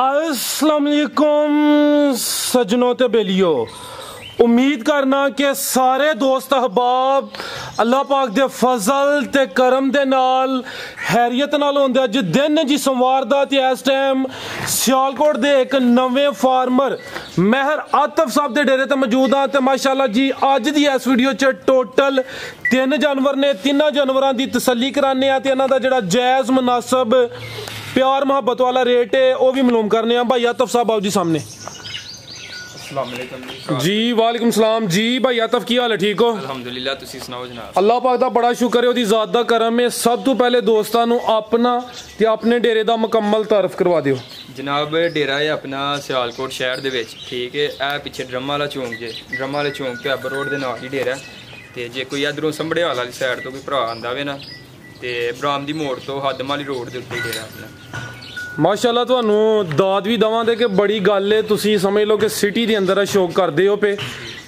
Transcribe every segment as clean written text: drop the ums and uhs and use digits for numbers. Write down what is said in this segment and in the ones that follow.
अस्सलाम वालेकुम सजनों ते बेलियो। उम्मीद करना कि सारे दोस्त अहबाब अल्लाह पाक दे फजल ते करम दे नाल हैरियत नाल होंदे। अज दिन जी सोमवार दा ते इस टाइम सियालकोट दे एक नवे फार्मर महर आतिफ साहब दे डेरे ते मौजूद हाँ। ते माशाअल्लाह जी अज दी इस वीडियो च टोटल 3 जानवर ने, 3 जानवरां दी तसल्ली कराने ते इन्हां दा जिहड़ा जायज़ मुनासब प्यार मोहब्बत वाला रेट है वह भी मालूम करने। भाई आतिफ साहब आओ जी सामने। जी वालेकुम सलाम जी। भाई आतिफ की हाल है? ठीक हो? अल्हम्दुलिल्लाह, तुसी सुनाओ जनाब। अल्लाह पाक दा बड़ा शुक्र है, ओदी ज़ात दा करम है। सब तो पहले दोस्तां नू अपना ते अपने डेरे दा मुकम्मल तारफ करवा दियो। जनाब डेरा है अपना सियालकोट शहर दे विच, ठीक है। ए पिछे ड्रम वाला चौंक जे, ड्रम वाले चौंक ते अबर रोड दे नाल ही डेरा ते जे कोई इधरों संभड़े वाली साइड तो कोई भरा आंदा वे ना ते बरामदी मोड़ तो हदमाली रोड दे उत्ते डेरा अपना। माशाअल्लाह तुहानू दाद भी दवांगे कि बड़ी गल है, तुसी समझ लो कि सिटी के अंदर शौक करते हो पे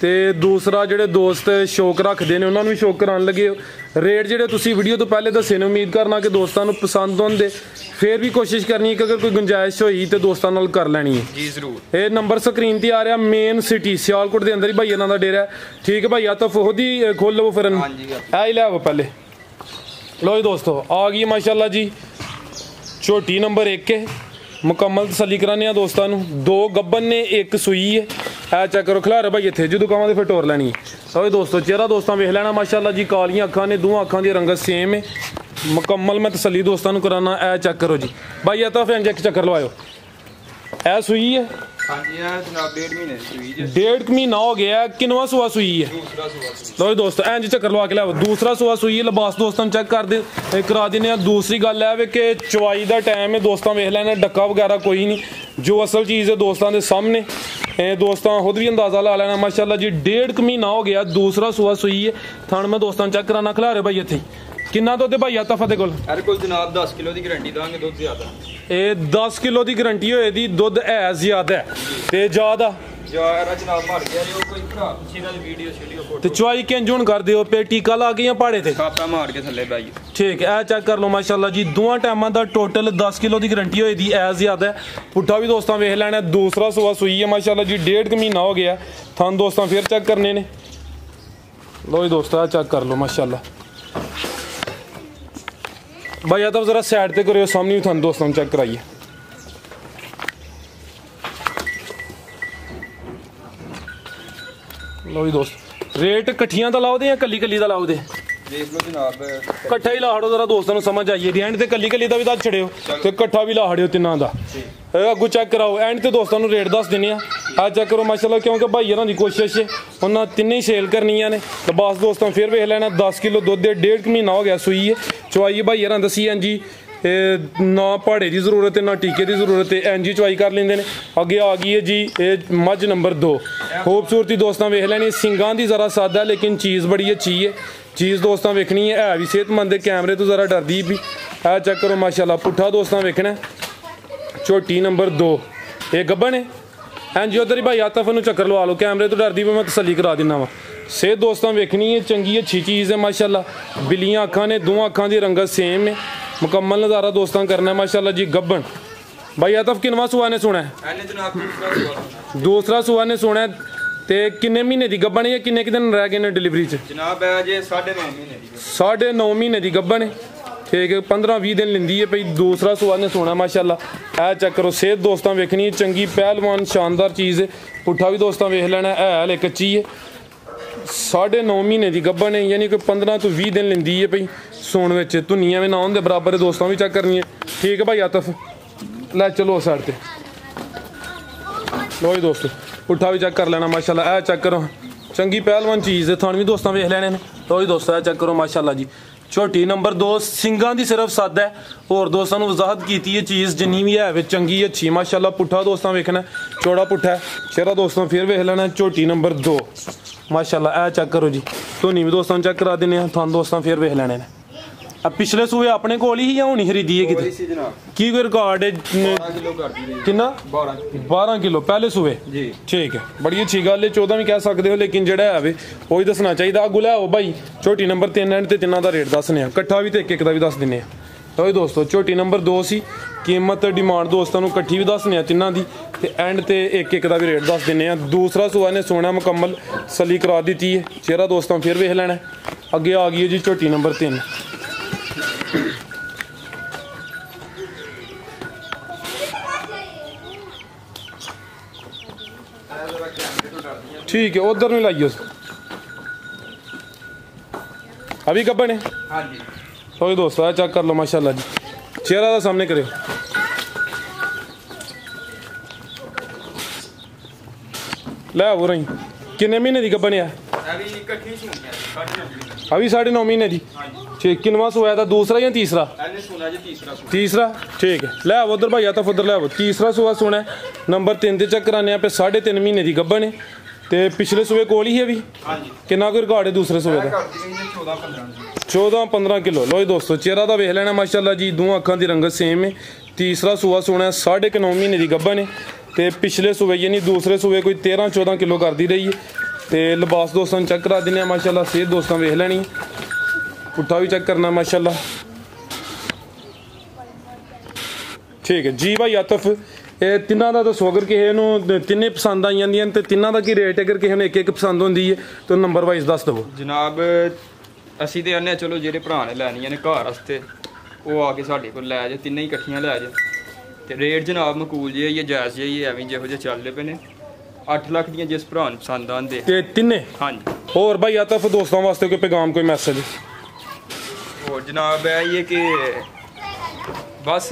ते दूसरा जेडे दोस्त शौक रखते हैं उन्होंने भी शौक करान लगे हो। रेट जेडे तुसी वीडियो तो पहले दसे ने, उम्मीद करना कि दोस्तों को पसंद होंगे। फिर भी कोशिश करनी है कि अगर कोई गुंजाइश हुई तो दोस्तों नाल कर लैनी है जी जरूर। ये नंबर स्क्रीन पर आ रहा मेन सिटी सियालकोट के अंदर ही भाई इन्हों का डेरा है, ठीक है। भाई आतिफ खुद ही खोल लो फिर है ही लो पहले। लो जी दोस्तों आ गई माशाअल्लाह जी झोटी नंबर 1 है। मुकम्मल तसली कराने दोस्तों को। 2 गब्बन ने 1 सूई है। ऐ चेक करो खिलारे भाई इतने जो दुकान से फिर टोर लैनी है। तो दोस्तों चेहरा दोस्तों वेख लेना माशाअल्लाह जी। कालियां अखां ने, 2 अखां दी रंगत सेम है। मुकम्मल मैं तसली दोस्तों को कराना। ऐ चेक करो जी भाई आता फिर एक चक्कर लवायो। ऐ सूई है जनाब 1.5 महीने सूई जे। 1.5 महीना हो गया। किनवा सुआ सूई है? लो दोस्तों इंज चक्कर लवा के लिया। दूसरा सुआ सूई है। लिबास दोस्तों चेक कर दे करा देने। दूसरी गल है कि चवाई का टाइम है दोस्तों वेख लेना, डक्का वगैरह कोई नहीं, जो असल चीज़ है दोस्तों के सामने। दोस्तों खुद भी अंदाजा ला लेना माशाअल्लाह जी। 1.5 महीना हो गया। दूसरा सुआ सूई है। थान मैं दोस्तों चेक कराना खिलारे भाई इतने किन्ना दुध भाई आता फतेह कोल जनाब 10 किलो की गारंटी देंगे। दुध ज्यादा ये 10 किलो की गारंटी होए दी। दुध है ज्यादा ते ज्यादा ते चवाई किंज हुण कर दियो पे टीका ला के या पाड़े ते मार के थल्ले भाई, ठीक है। ए चेक कर लो माशाअल्लाह जी। 2 टाइमां दा टोटल 10 किलो की गारंटी होए दी है ज्यादा। पुट्ठा भी दोस्तों वेख लेना। दूसरा सुआ सूई है माशाअल्लाह जी। 1.5 महीना हो गया। थान दोस्तों फिर चेक करने ने। लो जी दोस्तों चेक कर लो माशाअल्लाह। भाई तो जरा साइड ते करो, सामने भी थान दोस्तों चेक कराइए। लो जी दोस्त रेट कट्ठियां दा लाओ दे या कली कली दा लाओ दे? देख लो जनाब कट्ठा ही ला हड़ो जरा दोस्तों समझ आइए। एंड ते कली कली दा भी दस छड़ियो ते कट्ठा भी ला हड़ियो तिन्ना दा। अगू चेक कराओ एंड ते दोस्तों रेट दस देने आ चेक करो माशाअल्लाह, क्योंकि भाई होरां दी कोशिश है उन्हें तिन्ने ही सेल करनियां ने। तो बस दोस्तों फिर वेख लेना 10 किलो दुध 1.5 महीना हो गया सूई है। चवाई भाई होरां दसी है जी ना भाड़े की जरूरत है ना टीके की जरूरत है, एन जी चवाई कर लेंगे ने। अगे आ गई है जी ये मझ नंबर 2। खूबसूरती दोस्तों वेख लेनी। सिंगां दी जरा सादा है लेकिन चीज़ बड़ी अच्छी है। चीज़ दोस्तों वेखनी है भी सेहतमंद है। कैमरे तो ज़रा डरदी भी है। चेक करो माशाअल्लाह। पुट्ठा दोस्तों वेखना झोटी नंबर 2 ये गब्बन है। एन जी उधर ही भाई आतिफ नूं चक्कर लवा लो। कैमरे तो डरदी भी मैं तसली करा दिना वा। सेहत दोस्तों वेखनी है चंगी अच्छी चीज़ है माशाअल्लाह। बिल्लियाँ अखां ने, 2 अखां दी रंगत सेम है। मुकम्मल नज़ारा दोस्तों करना है माशाअल्लाह जी। गब्बन भाई आतिफ किनवा सुआ ने सुना है? दूसरा सुआ ने सुना है। ते किन्ने महीने की गब्बन है या किन्ने दिन रह गए ने डिलीवरी च? जनाब है जे 9.5 महीने की। 9.5 महीने की गब्बन है, ठीक है। 15-20 दिन लेंदी है भाई। दूसरा सुआ ने सोना माशाअल्लाह। ऐ चेक करो सेहत दोस्तों वेखनी है चंगी पहलवान शानदार चीज़ है। पुट्ठा भी दोस्तों वेख लेना है हले कच्ची है। 9.5 महीने की गब्बन है, यानी कि 15 तो 20 दिन लेंदी है भाई सोन में। धुनियाँ भी ना होंगे बराबर दोस्तों भी चेक करनी है, ठीक है भाई आतिफ लै चलो साइड ते। लो जी दोस्तों पुट्ठा भी चेक कर लेना माशाअल्लाह। ऐ चेक करो चंगी पहलवान चीज़ है। थान भी दोस्तों वेख लेने। लो जी दोस्तों चेक करो माशाअल्लाह जी। झोटी नंबर 2 सिंगां दी सिर्फ सादा है। होर दोस्तों ने वजाहत की है चीज़ जिन्नी भी है चंगी अच्छी माशाअल्लाह। पुट्ठा दोस्तों वेखना चौड़ा पुट्ठा है। चेहरा दोस्तों फिर वेख लेना। झोटी नंबर 2 माशाअल्लाह। ऐ चेक करो जी। धोनी भी दोस्तों चेक करा देने। थान दोस्तों फिर वेख लेने। अब पिछले सूए अपने कोल ही या होनी खरीदी है कितने की कोई रिकॉर्ड है? कितना 12 किलो पहले सूए, ठीक है। बड़ी अच्छी गल है। 14 भी कह सकते हो लेकिन जो है वही दसना चाहिए। अगू लै आओ भाई झोटी नंबर 3 एंड ते 3 का रेट दसने कट्ठा भी तो एक का भी दस देने। ਲਓ ਜੀ ਦੋਸਤੋ ਝੋਟੀ ਨੰਬਰ 2 ਸੀ। कीमत डिमांड दोस्तों को इकट्ठी भी दसने तिन्हों की, एंड ते एक एक का भी रेट दस देने। दूसरा सूआ ने सोना मुकम्मल सली करा दी है। चेहरा दोस्तों फिर वेख लेना। अगे आ गई है जी झोटी नंबर 3। ठीक है, उधर नहीं लाइए अभी गब्बन है। हाँ जी तो दोस्तों चेक कर लो माशाल्लाह जी, चेहरा का सामने करो। लै वो रही किन्ने महीने की गब्बन है? अभी 9.5 महीने की। ठीक, किनवा सोया था? दूसरा या तीसरा? तीसरा। ठीक है, लै उधर भाई तो उधर लै तीसरा सूआ सोना है। नंबर 3 ते चेक कराने पे 3.5 महीने की गब्बन है। तो पिछले सूबे कोल ही है भी कितना कोई रिकॉर्ड है दूसरे सूबे का? 14-15 किलो। लो जी दोस्तों चेहरा तो वेख लेना माशाल्लाह जी, दो अखां की रंगत सेम है। तीसरा सूआ सोना है, 9.5 महीने की गब्बन है। तो पिछले सूबे यानी दूसरे सूबे कोई 13-14 किलो करती रही है। तो लिबास दोस्तों चेक करा देने माशाल्लाह। सेहत दोस्तों वेख लेनी, पुट्ठा भी चेक करना माशाल्लाह। ठीक है जी भाई आतिफ, तिन्हों का दसो अगर किसी तिन्ने पसंद आई जांदियां तो तिन्हों का की रेट? अगर किसी ने एक पसंद होंदी है तो नंबर वाइज दस दवो जनाब। असी तो आने चलो जेडे भरा ने लैनियां ने घर वास्ते वो आके साढ़े को लै जाए, तिन्ने ही कट्ठियां लै जाए। तो रेट जनाब मकूल जे ही जायज़ जे ही एवं जो चलते पे ने। 8 लाख दियां जिस भरा पसंद आंदे ते तिन्ने। हाँ जी। और भाई आतिफ दोस्तों वास्ते कोई पैगाम कोई मैसेज? और जनाब है ये कि बस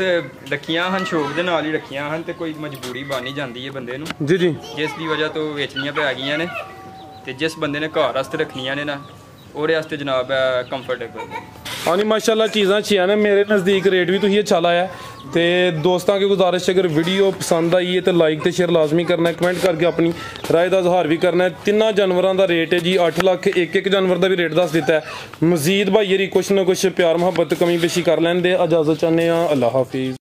रखियां हन शौक के नाल ही रखियां हन, तो कोई मजबूरी बन ही जाती है बंदे नूं जी जी, जिस दी वजह तो बेचनियां पै गईयां ने। ते जिस बंदे ने घर वास्ते रखनियां ने ना ओहदे वास्ते जनाब है कंफर्टेबल। हाँ नहीं माशाल्लाह चीज़ां अच्छियां ने। मेरे नज़दीक रेट भी तुसीं अच्छा लाया। तो दोस्तों की गुजारिश अगर वीडियो पसंद आई है तो लाइक तो शेयर लाजमी करना है, कमेंट करके अपनी राय का इजहार भी करना है। तिन्ना जानवरों का रेट है जी 8 लाख। एक जानवर का भी रेट दस दिता है। मजीद भाई कुछ ना कुछ प्यार मुहब्बत कमी पेशी कर लेंदे। इजाज़त चाहते हैं, अल्लाह हाफिज़।